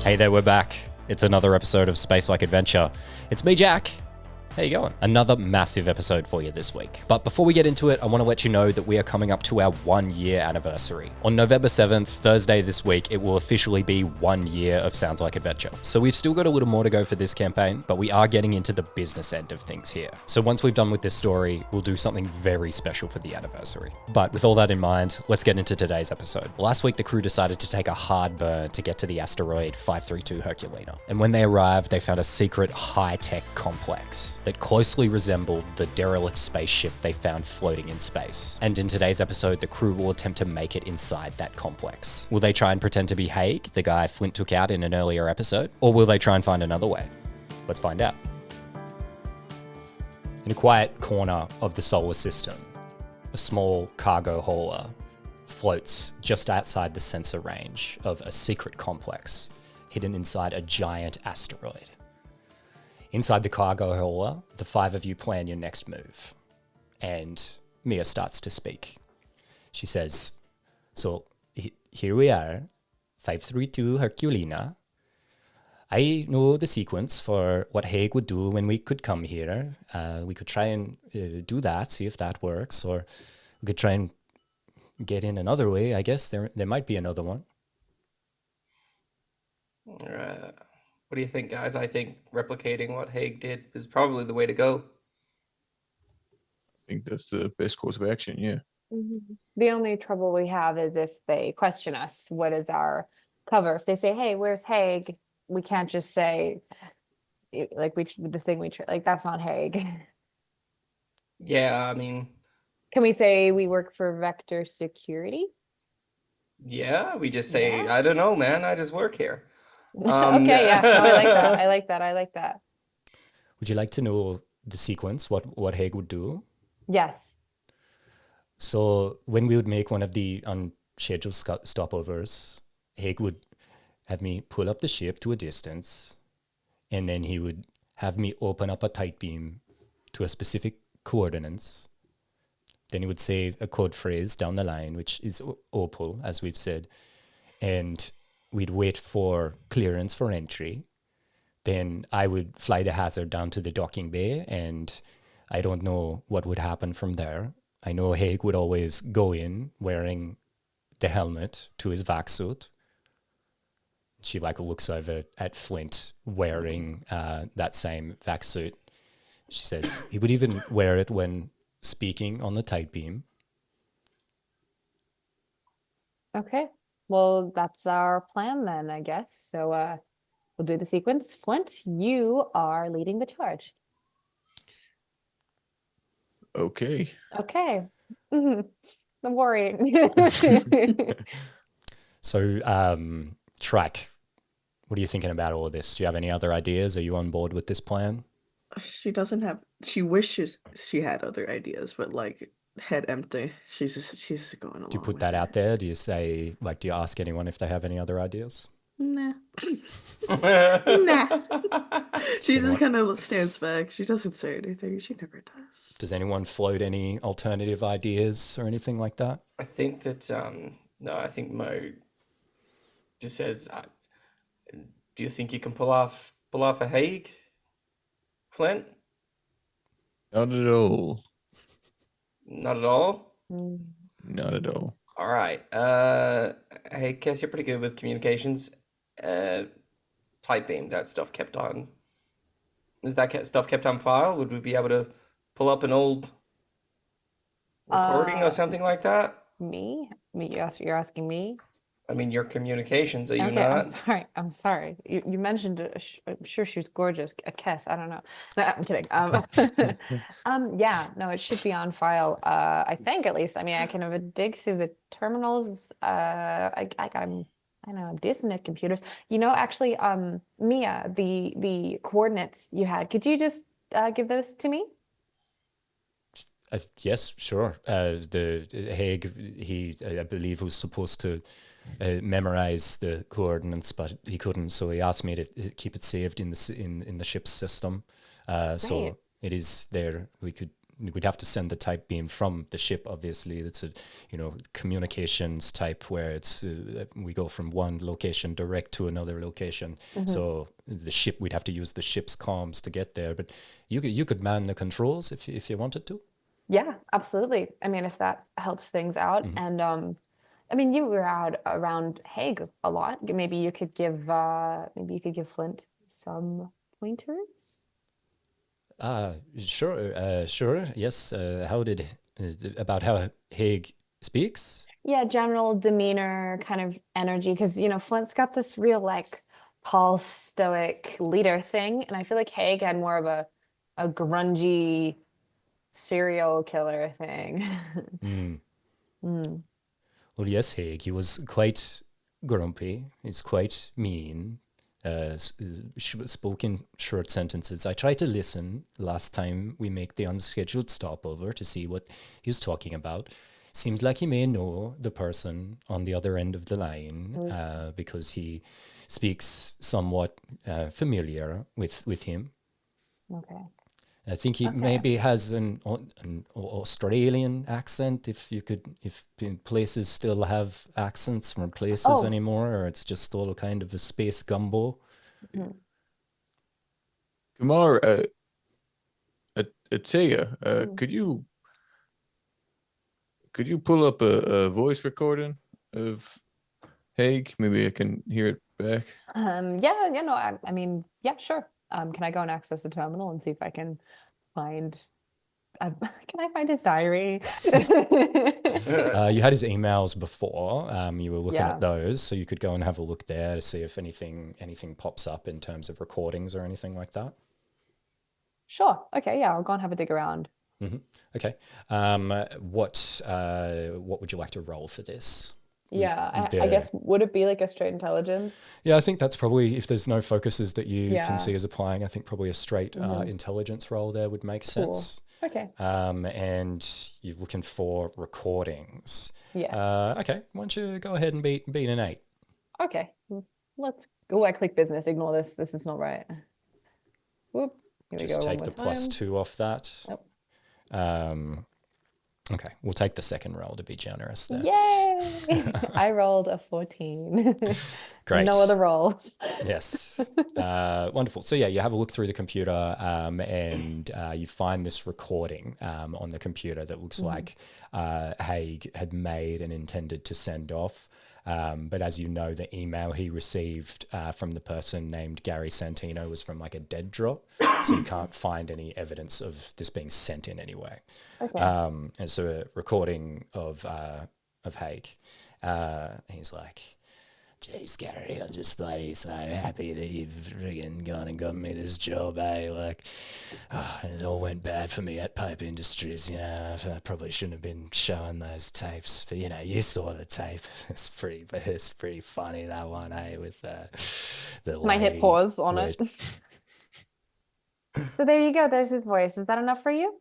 Hey there, we're back. It's another episode of Space-like Adventure. It's me, Jack. How you going? Another massive episode for you this week. But before we get into it, I want to let you know that we are coming up to our 1 year anniversary. On November 7th, Thursday this week, it will officially be 1 year of Sounds Like Adventure. So we've still got a little more to go for this campaign, but we are getting into the business end of things here. So once we've done with this story, we'll do something very special for the anniversary. But with all that in mind, let's get into today's episode. Last week, the crew decided to take a hard burn to get to the asteroid 532 Herculina. And when they arrived, they found a secret high-tech complex that closely resembled the derelict spaceship they found floating in space. And in today's episode, the crew will attempt to make it inside that complex. Will they try and pretend to be Haig, the guy Flint took out in an earlier episode? Or will they try and find another way? Let's find out. In a quiet corner of the solar system, a small cargo hauler floats just outside the sensor range of a secret complex hidden inside a giant asteroid. Inside the cargo hauler, the five of you plan your next move. And Mia starts to speak. She says, so here we are, 532 Herculina. I know the sequence for what Haig would do when we could come here. We could try and do that, see if that works, or we could try and get in another way. I guess there might be another one. What do you think, guys? I think replicating what Haig did is probably the way to go. I think that's the best course of action, yeah. Mm-hmm. The only trouble we have is if they question us, what is our cover? If they say, hey, where's Haig? We can't just say, like, that's not Haig. Yeah, I mean... Can we say we work for Vector Security? Yeah, we just say, I don't know, man, I just work here. Okay, yeah, no, I like that. Would you like to know the sequence, what Haig would do? Yes. So when we would make one of the unscheduled stopovers, Haig would have me pull up the ship to a distance, and then he would have me open up a tight beam to a specific coordinates. Then he would say a code phrase down the line, which is Opal, as we've said, and we'd wait for clearance for entry. Then I would fly the hazard down to the docking bay, and I don't know what would happen from there. I know Haig would always go in wearing the helmet to his vac suit. She looks over at Flint wearing that same vac suit. She says he would even wear it when speaking on the tight beam. Okay. Well, that's our plan then, I guess. So we'll do the sequence. Flint, you are leading the charge. Okay. Okay. Mm-hmm. I'm worrying. So, Track, what are you thinking about all of this? Do you have any other ideas? Are you on board with this plan? She wishes she had other ideas, but head empty. She's going along. Do you put with that it. out there? Do you say, do you ask anyone if they have any other ideas? Nah. Nah. She just kind of stands back. She doesn't say anything. She never does. Does anyone float any alternative ideas or anything like that? I think that, no, I think Mo just says, do you think you can pull off a Haig, Flint? Not at all. Not at all? Not at all. All right. Hey, Cass, you're pretty good with communications. Tight beam, that stuff kept on. Is that stuff kept on file? Would we be able to pull up an old recording or something like that? Me? You're asking me? I mean, your communications, are you Okay, not? I'm sorry. You mentioned, I'm sure she was gorgeous. A kiss, I don't know. No, I'm kidding. Yeah, no, it should be on file. I think at least. I mean, I can have a dig through the terminals. I'm decent at computers. Actually, Mia, the coordinates you had, could you just give those to me? Yes, sure. The Haig, I believe, was supposed to memorize the coordinates, but he couldn't. So he asked me to keep it saved in the ship's system. So it is there. We could we'd have to send the type beam from the ship. Obviously, it's a communications type where it's we go from one location direct to another location. So the ship, we'd have to use the ship's comms to get there. But you could man the controls if you wanted to. Yeah, absolutely. I mean, if that helps things out. And I mean, you were out around Hague a lot. Maybe you could give Flint some pointers. Sure. Yes. About how Haig speaks? Yeah, general demeanor, kind of energy, because Flint's got this real like tall, stoic leader thing, and I feel like Haig had more of a grungy serial killer thing. Well, yes, Haig. He was quite grumpy. He's quite mean. Spoke in short sentences. I tried to listen last time we make the unscheduled stopover to see what he was talking about. Seems like he may know the person on the other end of the line because he speaks somewhat familiar with him. Okay. I think he maybe has an Australian accent. If places still have accents from places anymore, or it's just all kind of a space gumbo. Kumar, Ataya, could you pull up a voice recording of Haig? Maybe I can hear it back. I mean, yeah, sure. Can I go and access the terminal and see if I can find can I find his diary? You had his emails before. You were looking at those, so you could go and have a look there to see if anything pops up in terms of recordings or anything like that. Sure. Okay. Yeah, I'll go and have a dig around. Okay. What would you like to roll for this? Yeah, I guess, would it be like a straight intelligence? Yeah, I think that's probably, if there's no focuses that you can see as applying, I think probably a straight intelligence roll there would make sense. Okay. And you're looking for recordings. Yes. Okay, why don't you go ahead and beat an 8? Okay, let's go. I click business. Ignore this. This is not right. Whoop. Here Just we go. take the +2 off that. Nope. Okay, we'll take the second roll to be generous there. Yay! I rolled a 14. Great. No other rolls. Yes. Wonderful. So yeah, you have a look through the computer and you find this recording on the computer that looks like Haig had made and intended to send off. But as you know, the email he received from the person named Gary Santino was from like a dead drop. So you can't find any evidence of this being sent in any way. Okay. And so a recording of Haig. He's like, "Geez, Gary, I'm just bloody so happy that you've friggin' gone and got me this job, eh? Like, it all went bad for me at Pipe Industries, I probably shouldn't have been showing those tapes, but, you saw the tape. It's pretty funny, that one, eh? With the Can I hit pause on it? So there you go. There's his voice. Is that enough for you?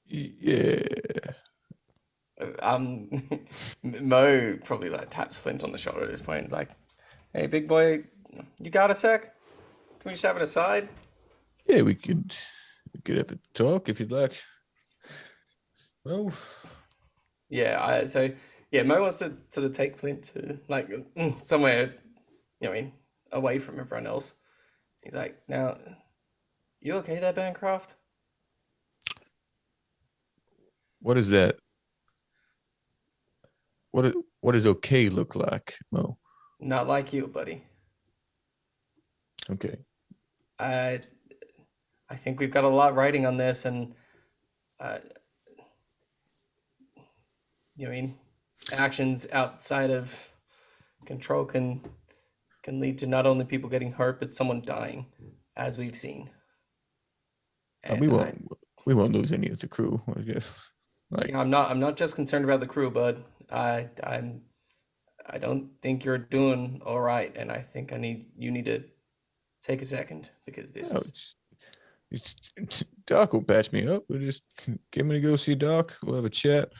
Yeah. Mo probably like taps Flint on the shoulder at this point. It's like, "Hey, big boy, you got a sec? Can we just have an aside?" Yeah, we could have a talk if you'd like. Well, Yeah. Mo wants to sort of take Flint to like somewhere, away from everyone else. He's like, "Now, you okay there, Bancroft?" what is that? What does okay look like, Mo? Not like you, buddy. Okay. I think we've got a lot riding on this, and actions outside of control can lead to not only people getting hurt but someone dying, as we've seen. And we won't lose any of the crew, I guess. I'm not just concerned about the crew, bud. I don't think you're doing all right, and I think you need to take a second, because this is Doc will patch me up. We'll just get me to go see Doc. We'll have a chat.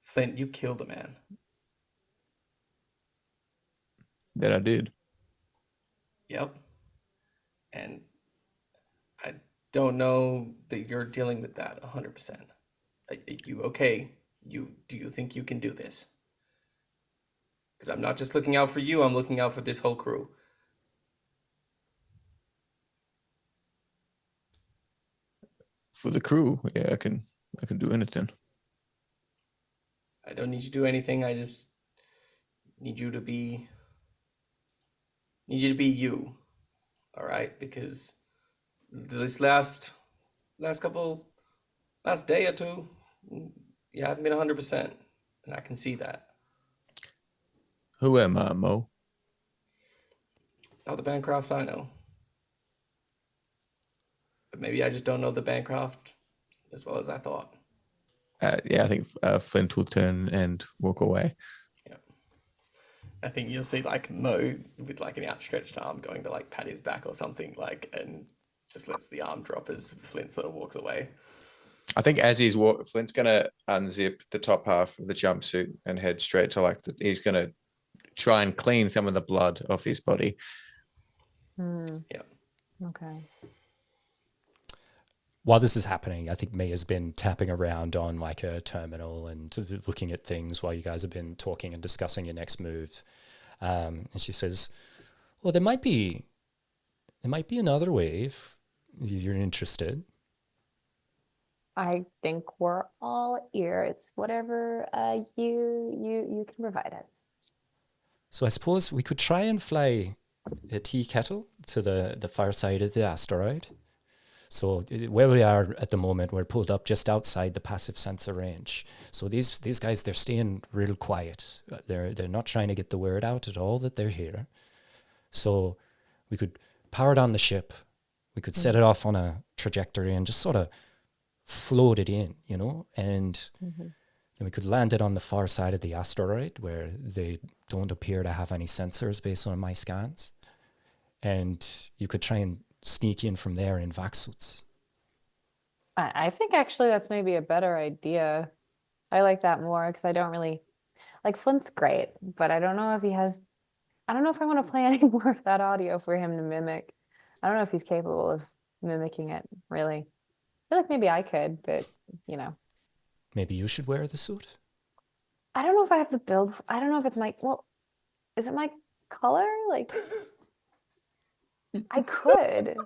Flint, you killed a man. That I did. Yep. And don't know that you're dealing with that 100%. Are you okay? Do you think you can do this? Because I'm not just looking out for you, I'm looking out for this whole crew. For the crew, yeah, I can do anything. I don't need you to do anything, I just need you to be you. All right? Because this last day or two, you haven't been 100%, and I can see that. Who am I, Mo? Oh, the Bancroft I know. But maybe I just don't know the Bancroft as well as I thought. Yeah, I think Flint will turn and walk away. Yeah. I think you'll see like Mo with like an outstretched arm going to like pat his back or something, like, and just lets the arm drop as Flint sort of walks away. I think as he's Flint's gonna unzip the top half of the jumpsuit and head straight to he's gonna try and clean some of the blood off his body. Yeah. Okay. While this is happening, I think Mia's been tapping around on like a terminal and looking at things while you guys have been talking and discussing your next move. And she says, "Well, there might be another way if you're interested." I think we're all ears. Whatever you can provide us. So I suppose we could try and fly a tea kettle to the far side of the asteroid. So where we are at the moment, we're pulled up just outside the passive sensor range. So these guys, they're staying real quiet. They're not trying to get the word out at all that they're here. So we could power down the ship. We could set it off on a trajectory and just sort of float it in, and then we could land it on the far side of the asteroid where they don't appear to have any sensors based on my scans. And you could try and sneak in from there in vac suits. I think actually that's maybe a better idea. I like that more because I don't really like Flint's great, but I don't know if I don't know if I want to play any more of that audio for him to mimic. I don't know if he's capable of mimicking it, really. I feel like maybe I could, but Maybe you should wear the suit. I don't know if I have the build. I don't know if it's is it my color? Like, I could.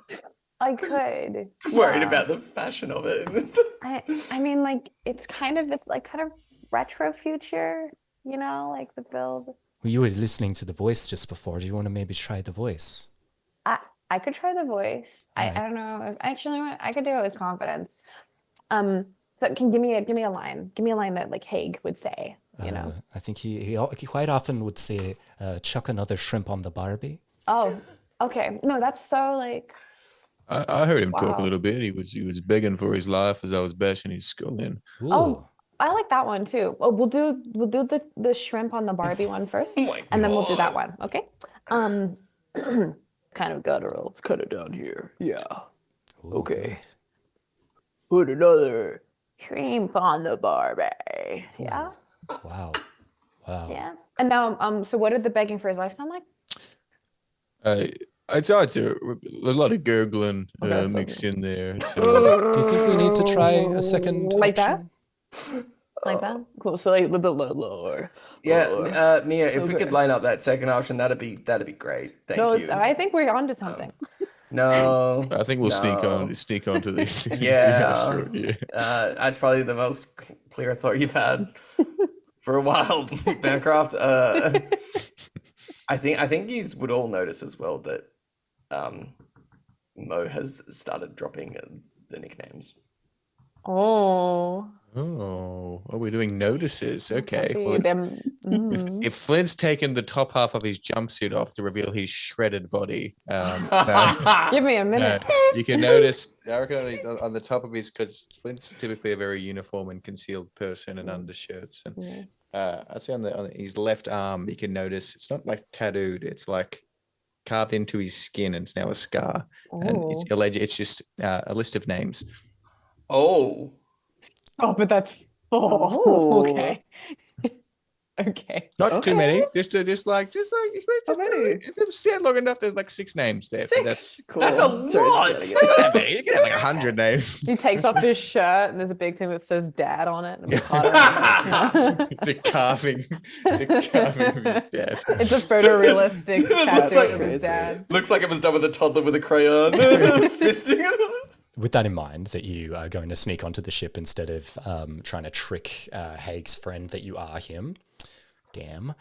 Worried Yeah. about the fashion of it. I mean, like, it's kind of retro future, like the build. Well, you were listening to the voice just before. Do you want to maybe try the voice? I could try the voice. I don't know if actually I could do it with confidence. So give me a line. Give me a line that like Haig would say, I think he quite often would say, "Chuck another shrimp on the Barbie." Oh, okay. No, that's so like I heard him talk a wow. little bit. He was begging for his life as I was bashing his skull in. Ooh. Oh, I like that one too. Oh, we'll do the shrimp on the Barbie one first, Oh my and then we'll do that God. one. Okay. Kind of guttural. Let's cut it down here. Yeah. Ooh, Okay. Put another shrimp on the Barbie. Yeah. good. Wow. Yeah. And now, so what did the begging for his life sound like? It's hard to a lot of gurgling Okay, so- mixed in there. So Do you think we need to try a second Like option? Like that? Cool. So like a little bit lower. Yeah, Mia, if we Okay. could line up that second option, that'd be great. Thank No, you. I think we're onto something. No, I think we'll no. sneak onto the Yeah. sure, yeah. That's probably the most clear thought you've had for a while, Bancroft. I think you would all notice as well that Mo has started dropping the nicknames. Oh. Oh, we're doing notices. Okay. Could Well, be them. if Flint's taken the top half of his jumpsuit off to reveal his shredded body, Give me a minute. you can notice. I reckon on the top of his, because Flint's typically a very uniform and concealed person in undershirts, and I'd say on his left arm, you can notice it's not like tattooed; it's like carved into his skin, and it's now a scar. And it's Oh. alleged. It's just a list of names. Oh, Oh, but that's full. Ooh. Okay. Okay. Not too Okay. many. Just like How many? if you stand long enough, there's like 6 names there. But that's 6. Cool. That's a Sorry, lot! just gotta get- I mean, you can have like 100 names. He takes off his shirt and there's a big thing that says dad on it. And a pot around it. It's a carving. It's a carving of his dad. It's a photorealistic Looks tattoo like- of his dad. Looks like it was done with a toddler with a crayon. Fisting it. With that in mind, that you are going to sneak onto the ship instead of trying to trick Haig's friend that you are him. Damn.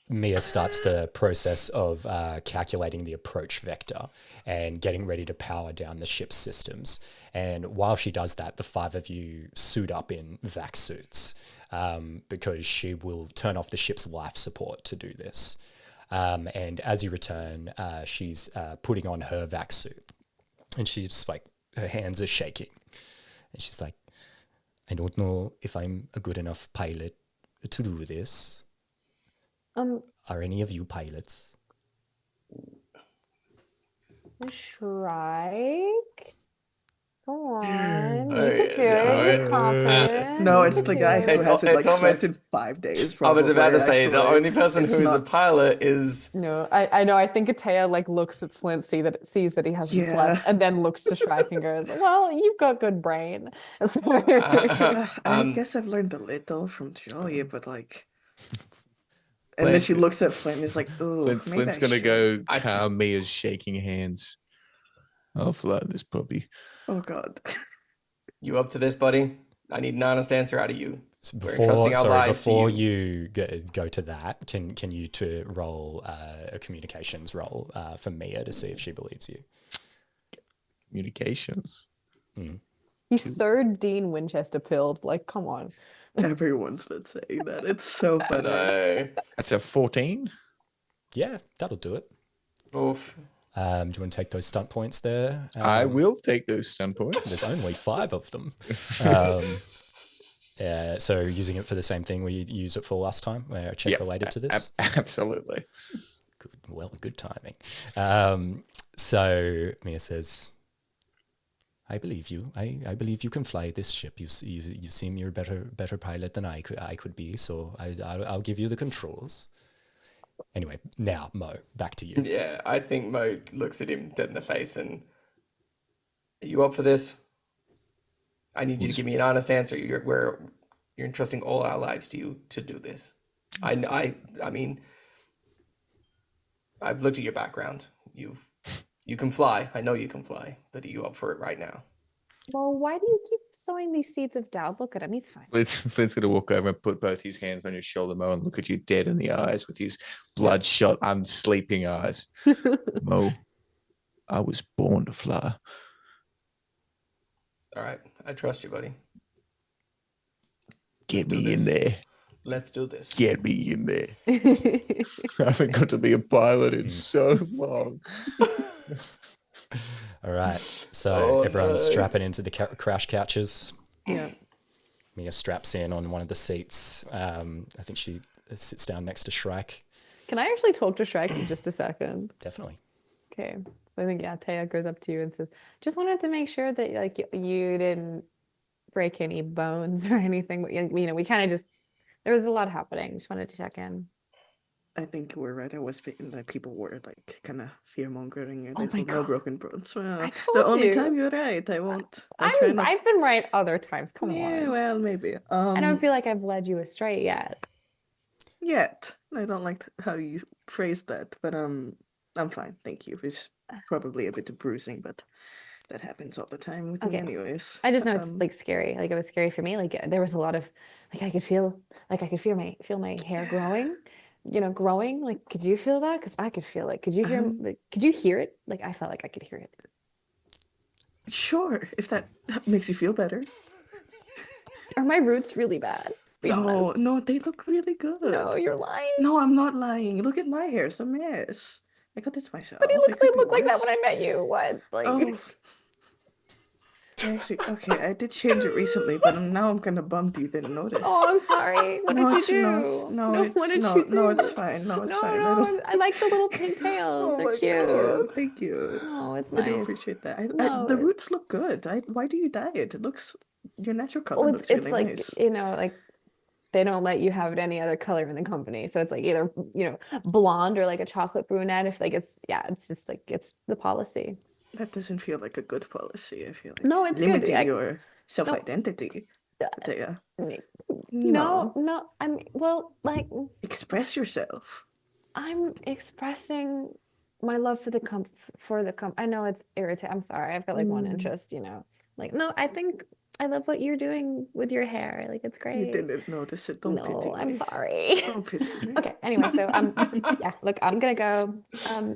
Mia starts the process of calculating the approach vector and getting ready to power down the ship's systems. And while she does that, the 5 of you suit up in vac suits because she will turn off the ship's life support to do this. And as you return, she's putting on her vac suit. And she's like, her hands are shaking. And she's like, I don't know if I'm a good enough pilot to do this. Are any of you pilots? Shrike. Go on. You Oh, can do yeah, it. no, You're confident. No, You it's can the do guy it. who It's has it like almost- slept in 5 days. I was about to probably, say, the actually. only person It's who is a not- pilot is... No, I know. I think Atea like looks at Flint, sees that he hasn't Yeah. slept, and then looks to Shrike and goes, "Well, you've got good brain." I guess I've learned a little from Julia, but like, and then Wait. she looks at Flint and is like, "Oh, Flint's gonna go calm Mia's shaking hands. I'll fly this puppy. Oh God, You up to this, buddy? I need an honest answer out of you. So We're entrusting our lives to before you. you go to that, can you two roll a communications roll for Mia to see if she believes you? Communications. He's so Dean Winchester pilled. Like, come on. everyone's been saying that. It's so I funny. know. That's a 14. Yeah, that'll do it. Oof. Do you want to take those stunt points there? I will take those stun points. There's only 5 of them. Yeah, so using it for the same thing we used it for last time, where a check Yep, related to this. Absolutely. Good timing. So Mia says, "I believe you. I believe you can fly this ship. You seem you're a better pilot than I could be. So I'll give you the controls." Anyway, now Mo, back to you. Yeah, I think Mo looks at him dead in the face and... Are you up for this? I need you to give me an honest answer. You're entrusting all our lives to you to do this. I mean, I've looked at your background. You can fly. I know you can fly. But are you up for it right now? Well, why do you keep sowing these seeds of doubt? Look at him. He's fine. Flint's gonna walk over and put both his hands on your shoulder, Mo, and look at you dead in the eyes with his bloodshot, unsleeping eyes. Mo, I was born to fly. All right. I trust you, buddy. Get do me in this. there. Let's do this. Get me in there. I haven't got to be a pilot in so long. All right. So Oh, everyone's no. strapping into the crash couches. Yeah. Mia straps in on one of the seats. I think she sits down next to Shrike. Can I actually talk to Shrike for just a second? Definitely. Okay. So I think, yeah, Taya goes up to you and says, just wanted to make sure that like you didn't break any bones or anything. We kind of just, there was a lot happening. Just wanted to check in. I think we're right. I was speaking that people were like kind of fear mongering and Oh I my no God. broken bones. Well, I the told only you. time you're right. I won't. I'll try not- I've been right other times. Come Yeah, on. well, maybe. I don't feel like I've led you astray yet. Yet. I don't like how you phrased that, but I'm fine. Thank you. It's probably a bit of bruising, but that happens all the time with me Okay. anyways. I just know it's Um, like scary. Like it was scary for me. Like there was a lot of like I could feel my hair growing, growing. Like could you feel that? Because I could feel it. Could you hear? Like, could you hear it? Like I felt like I could hear it. Sure, if that makes you feel better. Are my roots really bad? Be No, honest. no, they look really good. No, you're lying. No, I'm not lying. Look at my hair. It's a mess. I got this myself. But he It looks could like be looked like that worse. when I met you. What? Like Oh. Actually, okay, I did change it recently, but now I'm kind of bummed you didn't notice. oh, I'm sorry. What no, did it's you do? no, it's, no, No, it's what did no, you do? no, it's fine. No, it's no, fine. no, I like the little pigtails. Oh They're my cute. God, thank you. Oh, it's I nice. do appreciate that. No, the it- roots look good. Why do you dye it? It looks your natural color Well, looks it's really like nice. like they don't let you have it any other color in the company. So it's like either, blonde or like a chocolate brunette. If like it's just like it's the policy. That doesn't feel like a good policy. I feel like No, it's good. limiting your self-identity. Yeah. No, I mean, well, like Express yourself. I'm expressing my love for the I know it's irritating. I'm sorry. I've got like one interest, Like, no, I think I love what you're doing with your hair. Like, it's great. You didn't notice it. Don't pity No, I'm me. sorry. Don't pity me. Okay, anyway, so yeah, look, I'm gonna go.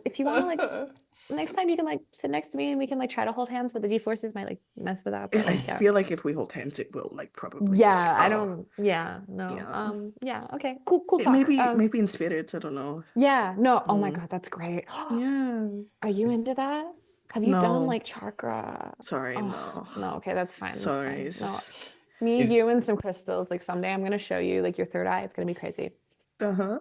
If you want to, like, next time you can like sit next to me and we can like try to hold hands, but the G-forces might like mess with that. But I like, yeah. feel like if we hold hands, it will like probably. Yeah, I oh. don't. Yeah, no. Yeah. Yeah. Okay. Cool. Talk. Maybe in spirits. I don't know. Yeah. No. Oh my God, that's great. Yeah. Are you into that? Have you done No. like chakra? Sorry, Oh, no. No. Okay, that's fine. Sorry. That's fine. No. Me, you, and some crystals. Like someday I'm gonna show you like your third eye. It's gonna be crazy. Uh-huh.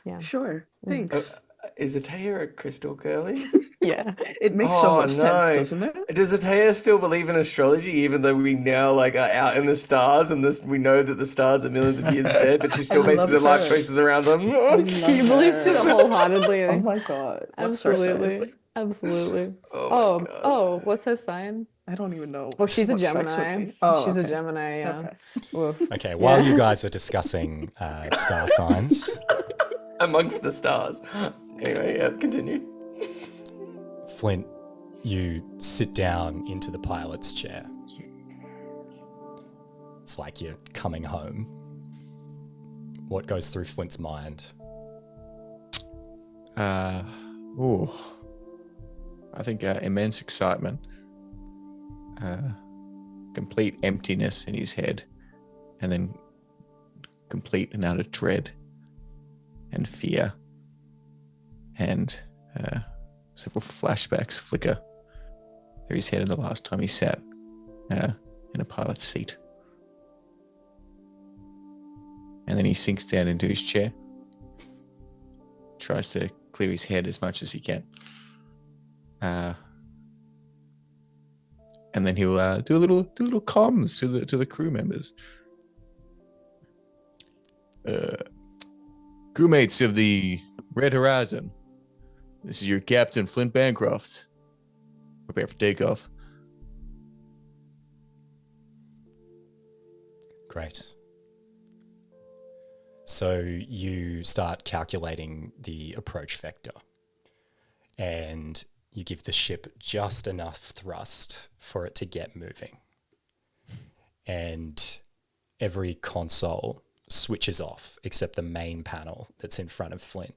Yeah. Sure. Thanks. Is Ataya a crystal girly? Yeah. It makes so much sense, doesn't it? Does Ataya still believe in astrology, even though we now like are out in the stars and we know that the stars are millions of years dead, but she still bases her life choices around them? She believes it wholeheartedly. Oh my God. What's her sign? Absolutely. Oh my God. What's her sign? I don't even know. Oh, she's a what sex would Gemini. be. Oh, She's a okay. Gemini, yeah. Okay. Woof. Okay, while you guys are discussing star signs, Amongst the stars. Anyway, yeah, continue. Flint, you sit down into the pilot's chair. It's like you're coming home. What goes through Flint's mind? I think immense excitement, complete emptiness in his head, and then complete and utter dread and fear, and several flashbacks flicker through his head of the last time he sat in a pilot's seat. And then he sinks down into his chair, tries to clear his head as much as he can. And then he'll do a little comms to the crew members. Crewmates of the Red Horizon, this is your Captain Flint Bancroft. Prepare for takeoff. Great. So you start calculating the approach vector, and you give the ship just enough thrust for it to get moving. And every console switches off except the main panel that's in front of Flint,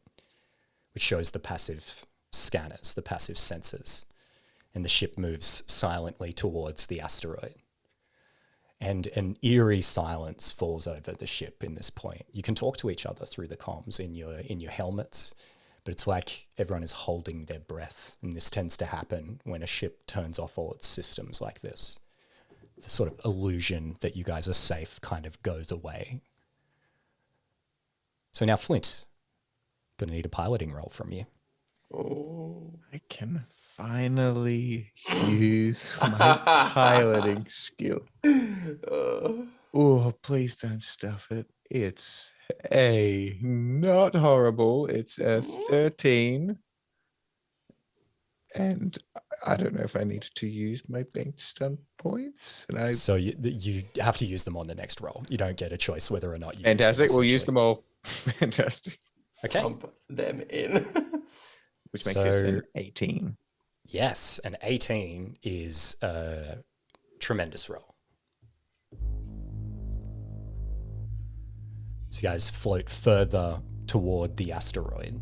which shows the passive scanners, the passive sensors. And the ship moves silently towards the asteroid. And an eerie silence falls over the ship in this point. You can talk to each other through the comms in your helmets, but it's like everyone is holding their breath. And this tends to happen when a ship turns off all its systems like this. The sort of illusion that you guys are safe kind of goes away. So now, Flint, gonna need a piloting roll from you. I can finally use my piloting skill. Oh, please don't stuff it. It's not horrible. It's a 13. And I don't know if I need to use my banked stun points. So you have to use them on the next roll. You don't get a choice whether or not you Fantastic. use them. We'll use them all. Fantastic. Okay. Pump them in. Which makes it an 18. Yes, an 18 is a tremendous roll. So you guys float further toward the asteroid.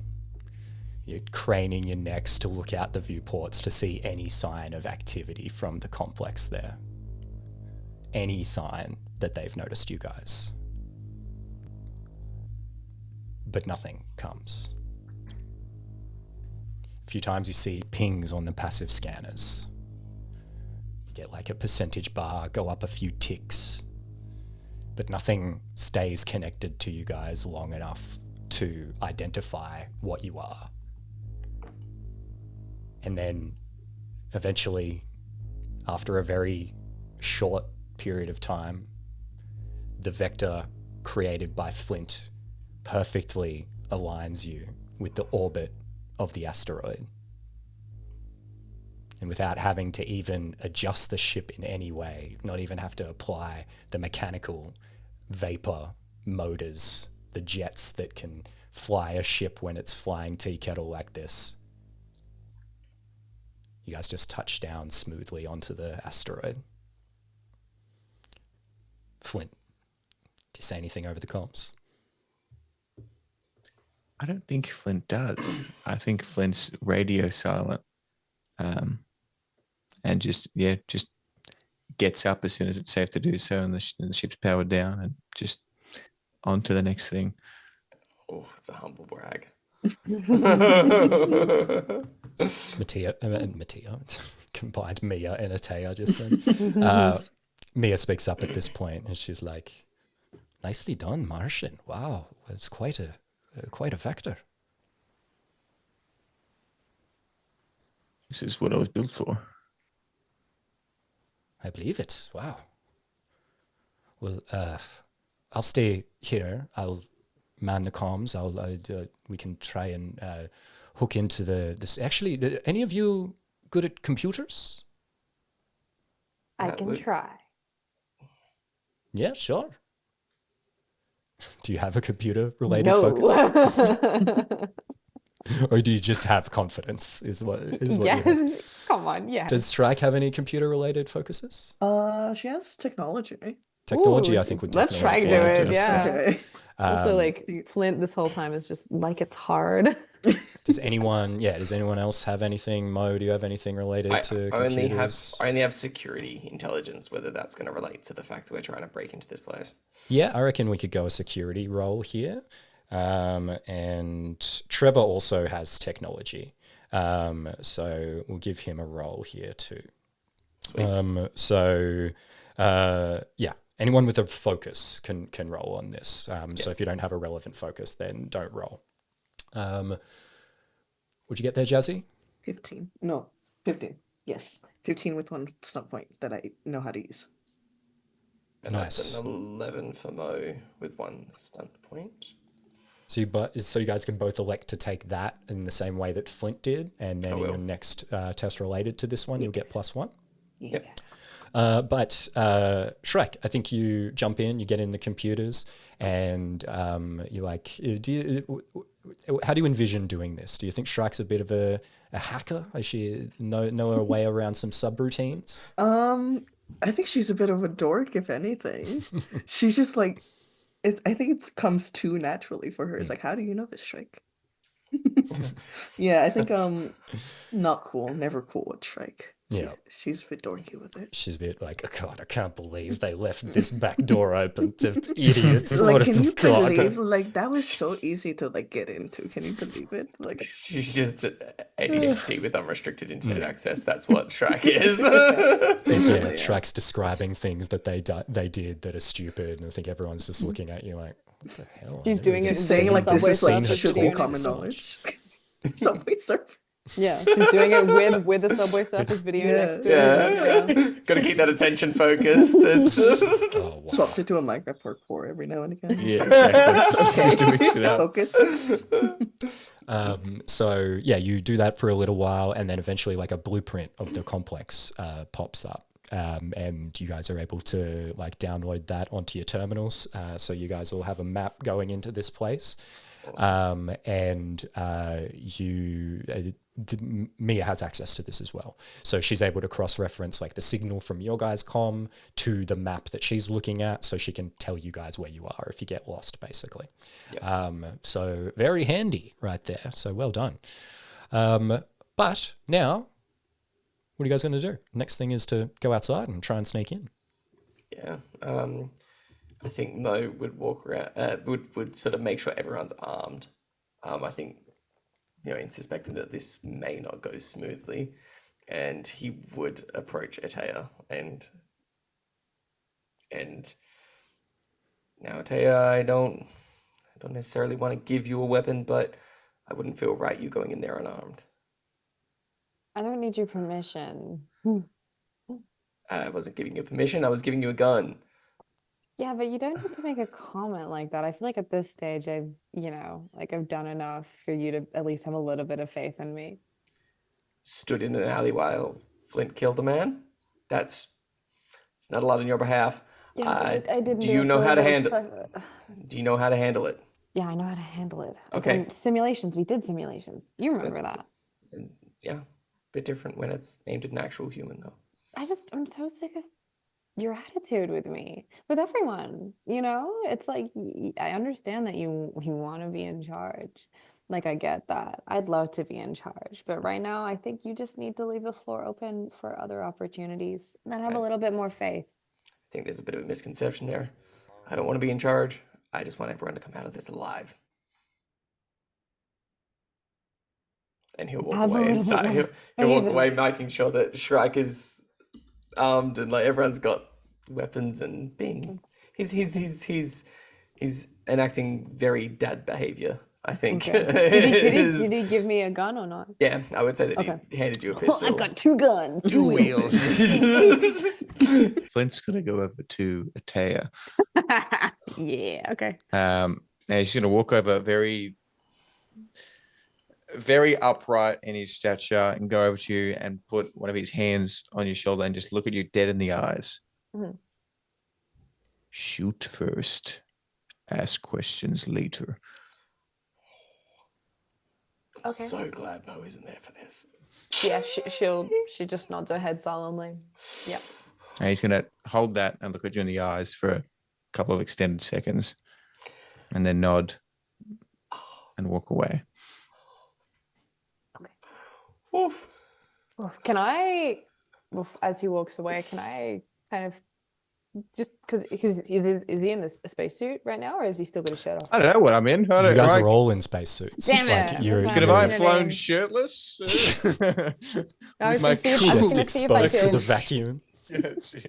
You're craning your necks to look out the viewports to see any sign of activity from the complex there. Any sign that they've noticed you guys. But nothing comes. A few times you see pings on the passive scanners. You get like a percentage bar, go up a few ticks. But nothing stays connected to you guys long enough to identify what you are. And then eventually, after a very short period of time, the vector created by Flint perfectly aligns you with the orbit of the asteroid. And without having to even adjust the ship in any way, not even have to apply the mechanical vapor motors, the jets that can fly a ship when it's flying tea kettle like this, you guys just touch down smoothly onto the asteroid. Flint, do you say anything over the comms? I don't think Flint does. I think Flint's radio silent. And just gets up as soon as it's safe to do so, and the ship's powered down, and just on to the next thing. Oh, it's a humble brag. Mattia combined Mia and Atea just then. Mia speaks up at this point, and she's like, "Nicely done, Martian. Wow, it's quite a vector." This is what I was built for. I believe it. Wow. Well, I'll stay here. I'll man the comms. We can try and hook into this. Actually, any of you good at computers? I can try. Yeah, sure. Do you have a computer-related No. focus? Or do you just have confidence? Is what you have? Yes. Come on. Yes. Does Strike have any computer-related focuses? She has technology. Technology, Ooh, I think would let's definitely try to apply do it. this Yeah. one. Okay. Also, like Flint, this whole time is just like it's hard. Does anyone else have anything? Mo, do you have anything related to computers? I only have security intelligence, whether that's going to relate to the fact that we're trying to break into this place. Yeah, I reckon we could go a security role here. And Trevor also has technology. So we'll give him a role here too. Sweet. Yeah, anyone with a focus can roll on this. So if you don't have a relevant focus, then don't roll. Would you get there, Jazzy? 15. No, 15. Yes. 15 with one stun point that I know how to use. And Nice. that's an 11 for Mo with one stunt point. So you guys can both elect to take that in the same way that Flint did, and then in your next test related to this one, you'll get +1. Yeah. But Shrek, I think you jump in, you get in the computers, and you're like, how do you envision doing this? Do you think Shrek's a bit of a hacker? Does she know her way around some subroutines? I think she's a bit of a dork, if anything. She's just like, I think it comes too naturally for her. It's like, how do you know this trick? Yeah, I think not cool, never cool with Shrike. Yeah. She's a bit dorky with it. She's a bit like, oh God, I can't believe they left this back door open to idiots. Like, What can you God. believe, like, that was so easy to, like, get into. Can you believe it? Like, She's just ADHD with unrestricted internet access. That's what Shrek is. Yeah, Shrek's describing things that they did that are stupid, and I think everyone's just looking at you like, what the hell? She's doing it she's in saying, like, this Subway is, like, Surf should be talk common so knowledge. Subway Surf. Yeah, she's doing it with the Subway Surfers video next to it. Yeah. Gotta keep that attention focused. That's Oh, wow. Swaps it to a Minecraft parkour every now and again. Yeah, exactly. Just to mix it up. Focus. So yeah, you do that for a little while, and then eventually like a blueprint of the complex pops up. And you guys are able to like download that onto your terminals. So you guys all have a map going into this place. Mia has access to this as well. So she's able to cross-reference like the signal from your guys' comm to the map that she's looking at, so she can tell you guys where you are if you get lost, basically. Yep. So very handy right there. So well done. But now, what are you guys going to do? Next thing is to go outside and try and sneak in. Yeah. I think Mo would walk around, would sort of make sure everyone's armed. I think, in suspecting that this may not go smoothly, and he would approach Atea and now Atea, I don't necessarily want to give you a weapon, but I wouldn't feel right you going in there unarmed. I don't need your permission. I wasn't giving you permission, I was giving you a gun. Yeah, but you don't need to make a comment like that. I feel like at this stage, I've done enough for you to at least have a little bit of faith in me. Stood in an alley while Flint killed a man. It's not a lot on your behalf. Yeah, but I didn't Do do you a know how to suicide handle? Do you know how to handle it? Yeah, I know how to handle it. I've Okay. done simulations. We did simulations. You remember that. And yeah, a bit different when it's aimed at an actual human, though. I'm so sick of your attitude with me, with everyone. It's like I understand that you want to be in charge. Like I get that. I'd love to be in charge, but right now I think you just need to leave the floor open for other opportunities and have a little bit more faith. I think there's a bit of a misconception there. I don't want to be in charge. I just want everyone to come out of this alive. And he'll walk Have a away little inside. bit more He'll walk faith. away, making sure that Shrike is armed and like everyone's got weapons and being. He's enacting very dad behavior. I think. Okay. Did he give me a gun or not? Yeah, I would say that Okay. he handed you a Oh, pistol. I've got 2 guns. Two wheel. Flint's gonna go over to Atea. Yeah. Okay. And he's gonna walk over very, very upright in his stature and go over to you and put one of his hands on your shoulder and just look at you dead in the eyes. Mhm. Shoot first, ask questions later. I'm Okay. so glad Mo isn't there for this. Yeah. She just nods her head solemnly. Yep. And he's gonna hold that and look at you in the eyes for a couple of extended seconds, and then nod and walk away. Oof. Can I, as he walks away, can I kind of just because is he in a spacesuit right now, or is he still got a shirt off? I don't know what I'm in. I don't, You guys like, are all in spacesuits. Damn Like, it. you're, That's could have Yeah. I Yeah. flown shirtless? I was my gonna see if, cool- I was just gonna see if I exposed to the could. vacuum.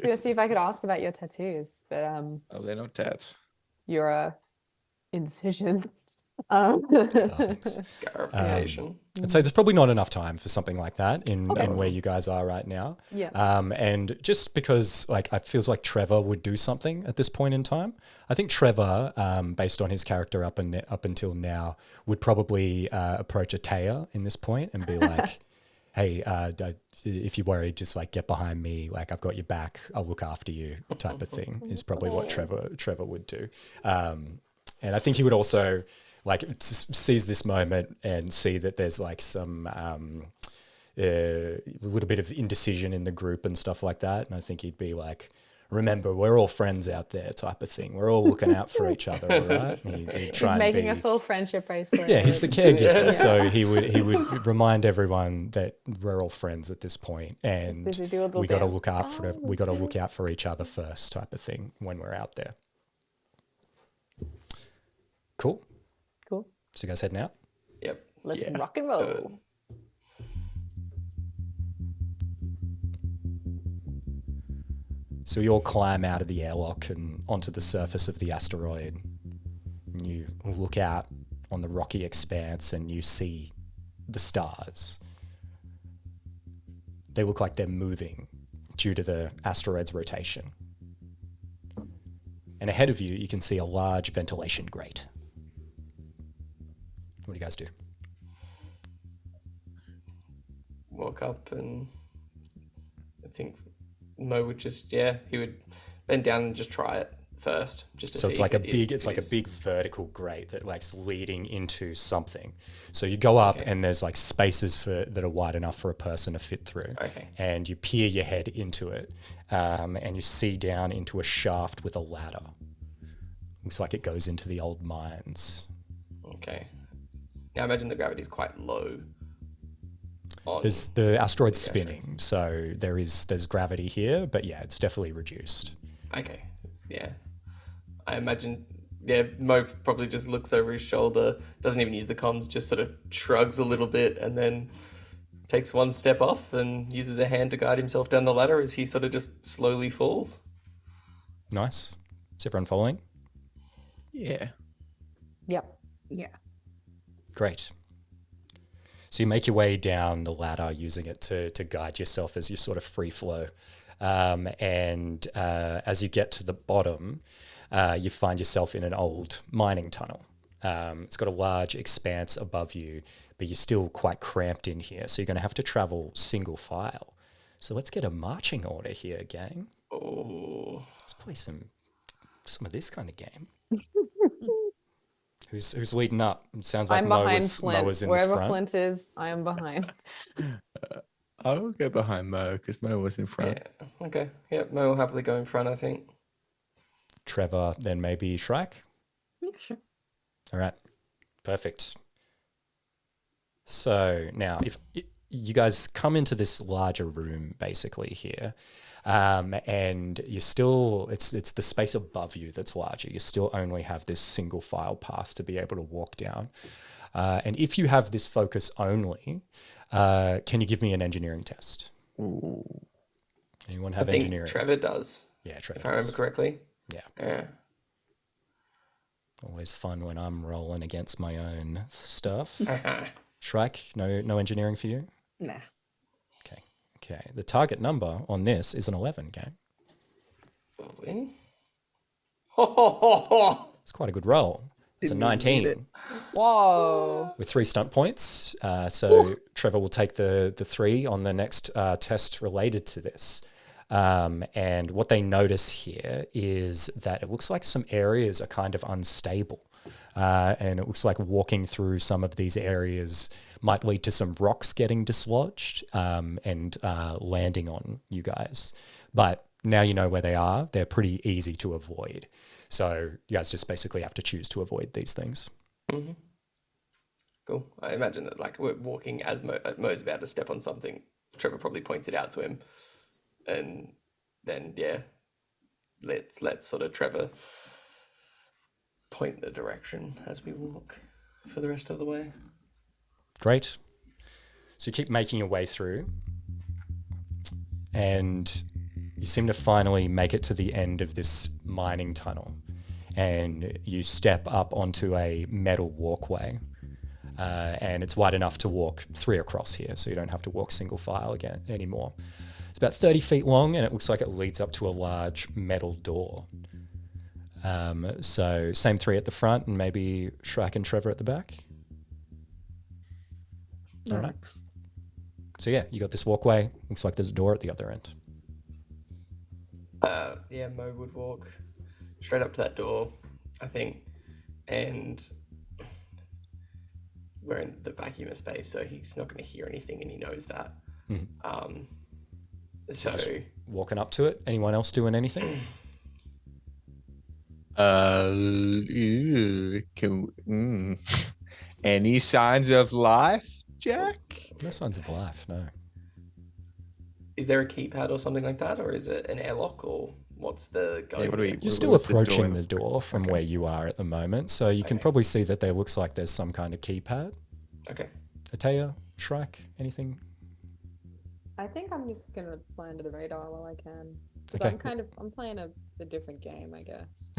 Gonna see if I could ask about your tattoos, but Oh, they're not tats. your incisions. Scarification. I'd say there's probably not enough time for something like that in Okay. where you guys are right now. Yeah. And just because like it feels like Trevor would do something at this point in time. I think Trevor, based on his character up until now, would probably approach Atea in this point and be like, "Hey, if you're worried, just like get behind me. Like I've got your back. I'll look after you." Type of thing is probably what Trevor would do. And I think he would also like seize this moment and see that there's like some a little bit of indecision in the group and stuff like that. And I think he'd be like, "Remember, we're all friends out there," type of thing. We're all looking out for each other, all right? And he'd try He's and making be, us all friendship bracelets. yeah, he's the caregiver, so he would remind everyone that we're all friends at this point, and Busy do a little we got to dance. look out for Oh, we got to look out for each other first, type of thing when we're out there. Cool. Cool. So you guys heading out? Yep. Let's Yeah, rock and let's do roll. So you all climb out of the airlock and onto the surface of the asteroid. And you look out on the rocky expanse and you see the stars. They look like they're moving due to the asteroid's rotation. And ahead of you, you can see a large ventilation grate. What do you guys do? Walk up and I think Mo would just he would bend down and just try it first, just to So see. it's like if a it- big, if it's it like a is- big vertical grate that like's leading into something. So you go up Okay. and there's like spaces that are wide enough for a person to fit through. Okay. And you peer your head into it, and you see down into a shaft with a ladder. Looks like it goes into the old mines. Okay. Now I imagine the gravity's quite low. There's the asteroid's Yeah, sure. spinning, so there's gravity here, but yeah, it's definitely reduced. Okay. Yeah. I imagine. Yeah, Mo probably just looks over his shoulder, doesn't even use the comms, just sort of shrugs a little bit, and then takes one step off and uses a hand to guide himself down the ladder as he sort of just slowly falls. Nice. Is everyone following? Yeah. Yep. Yeah. Great. So you make your way down the ladder using it to guide yourself as you sort of free flow. and as you get to the bottom, you find yourself in an old mining tunnel. It's got a large expanse above you, but you're still quite cramped in here, so you're going to have to travel single file. So let's get a marching order here, gang. Oh, Let's play some of this kind of game. Who's leading up? It sounds like I'm Mo behind was Flint. in the Wherever front. Flint is, I am behind. I'll go behind Mo because Mo was in front. yeah. Okay. Yeah, Mo will happily go in front, I think. Trevor, then maybe Shrek. Yeah, sure. All right, perfect. So now, if you guys come into this larger room, basically here, and you're still, it's the space above you that's larger. You still only have this single file path to be able to walk down. And if you have this focus only, can you give me an engineering test? Ooh. Anyone I have think engineering? Trevor does, Yeah, Trevor. if I remember does. correctly. Yeah. Yeah. Always fun when I'm rolling against my own stuff. Uh-huh. Shrek, no engineering for you? Nah. Okay. The target number on this is an 11, gang. Lovely. Ho, ho, ho, ho. It's quite a good roll. It's Didn't a even need 19 it. Whoa. with 3 stunt points. So Trevor will take the 3 on the next test related to this. And what they notice here is that it looks like some areas are kind of unstable. And it looks like walking through some of these areas might lead to some rocks getting dislodged and landing on you guys. But now you know where they are. They're pretty easy to avoid. So you guys just basically have to choose to avoid these things. Mm-hmm. Cool. I imagine that like we're walking as Mo's about to step on something. Trevor probably points it out to him, and then let's sort of Trevor point the direction as we walk for the rest of the way. Great. So you keep making your way through, and you seem to finally make it to the end of this mining tunnel, and you step up onto a metal walkway, and it's wide enough to walk 3 across here, so you don't have to walk single file again anymore. It's about 30 feet long, and it looks like it leads up to a large metal door. So same 3 at the front, and maybe Shrek and Trevor at the back. All right. Thanks. So yeah, you got this walkway. Looks like there's a door at the other end. Yeah, Mo would walk straight up to that door, I think, and we're in the vacuum of space, so he's not going to hear anything, and he knows that. So Walking up to it. Anyone else doing anything? Any signs of life, Jack? No signs of life, no. is there a keypad or something like that, or is it an airlock, or what's the going? Yeah, what do we- direction? You're What's still the door approaching the look door from where you are at the moment, so you can Okay. probably see that there looks like there's some kind of keypad. Okay. Atea, Shrek, anything? I think I'm just gonna fly under the radar while I can. Because Okay. I'm playing a different game, I guess.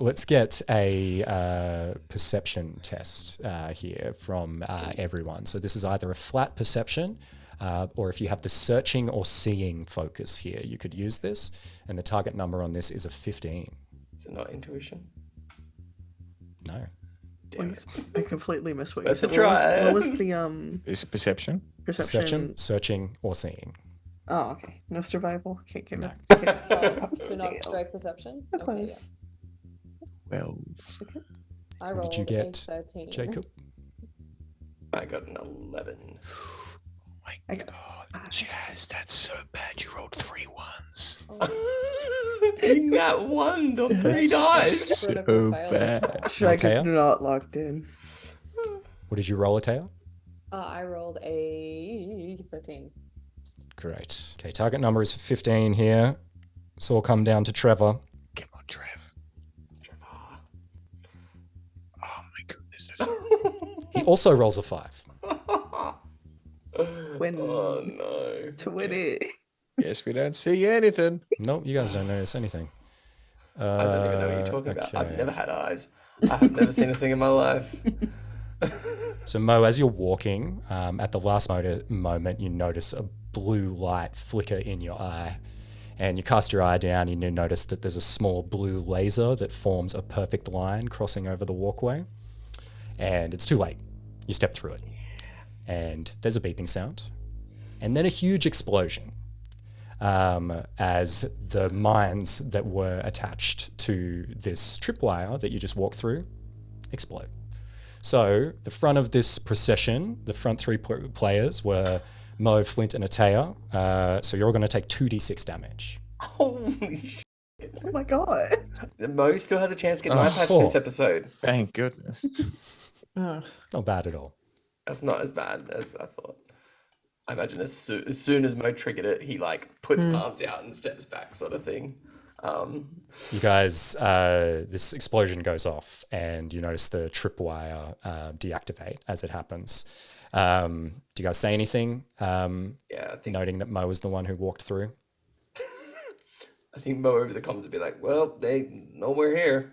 Let's get a perception test here from everyone. So this is either a flat perception, or if you have the searching or seeing focus here, you could use this. And the target number on this is a 15. Is it not intuition? No. Damn it. I completely missed what you Worth said. a try. What was the Is perception? perception? Perception, searching, or seeing. Oh, okay. No survival. Can't get No. it. To not strike perception? That Okay, yeah. was- 12. I What rolled did you a get, 13. Jacob? I got an 11. My I got God, Jazz, that's so bad. You rolled 3 ones. In that one on 3 dice. So Critical failure. bad. Shrek is Matteo? not locked in. What did you roll, Atea? I rolled a 13. Great. Okay, target number is 15 here. So we'll come down to Trevor. Come on, Trev. Trevor. Oh my goodness. That's He also rolls a 5. When Oh no. to win it. Guess we don't see anything. Nope, you guys don't notice anything. I don't even know what you're talking about. I've okay. never had eyes. I have never seen a thing in my life. So Mo, as you're walking, at the last moment, you notice a blue light flicker in your eye. And you cast your eye down and you notice that there's a small blue laser that forms a perfect line crossing over the walkway. And it's too late. You step through it. And there's a beeping sound. And then a huge explosion as the mines that were attached to this tripwire that you just walked through explode. So the front of this procession, the front three players were Mo, Flint, and Atea. So you're all going to take 2d6 damage. Holy shit. Oh my god. Mo still has a chance to get an eye patch this episode. Thank goodness. Ugh. Not bad at all. That's not as bad as I thought. I imagine as soon as Mo triggered it, he like puts arms out and steps back, sort of thing. You guys, this explosion goes off, and you notice the tripwire deactivate as it happens. Do you guys say anything? Yeah, I think Noting that Mo was the one who walked through. Mo over the comments would be like, "Well, they know we're here."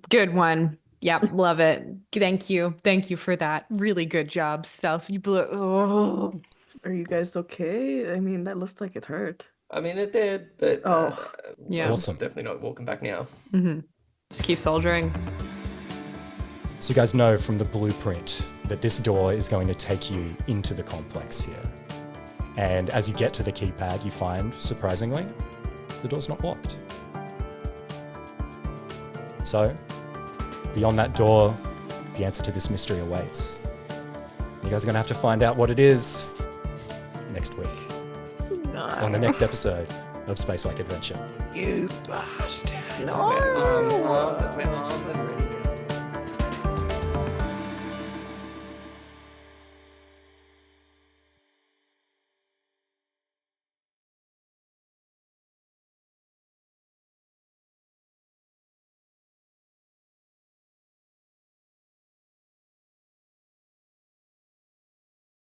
Good one. Yep, love it. Thank you. Thank you for that. Really good job, Stealth. You blew it. Oh. Are you guys okay? I mean, that looks like it hurt. I mean, it did, but Yeah. Awesome. definitely not walking back now. Just keep soldiering. So you guys know from the blueprint that this door is going to take you into the complex here. And as you get to the keypad, you find, surprisingly, the door's not locked. So, beyond that door, the answer to this mystery awaits. You guys are going to have to find out what it is next week on the next episode of Space Like Adventure. You bastard. We're armed and ready.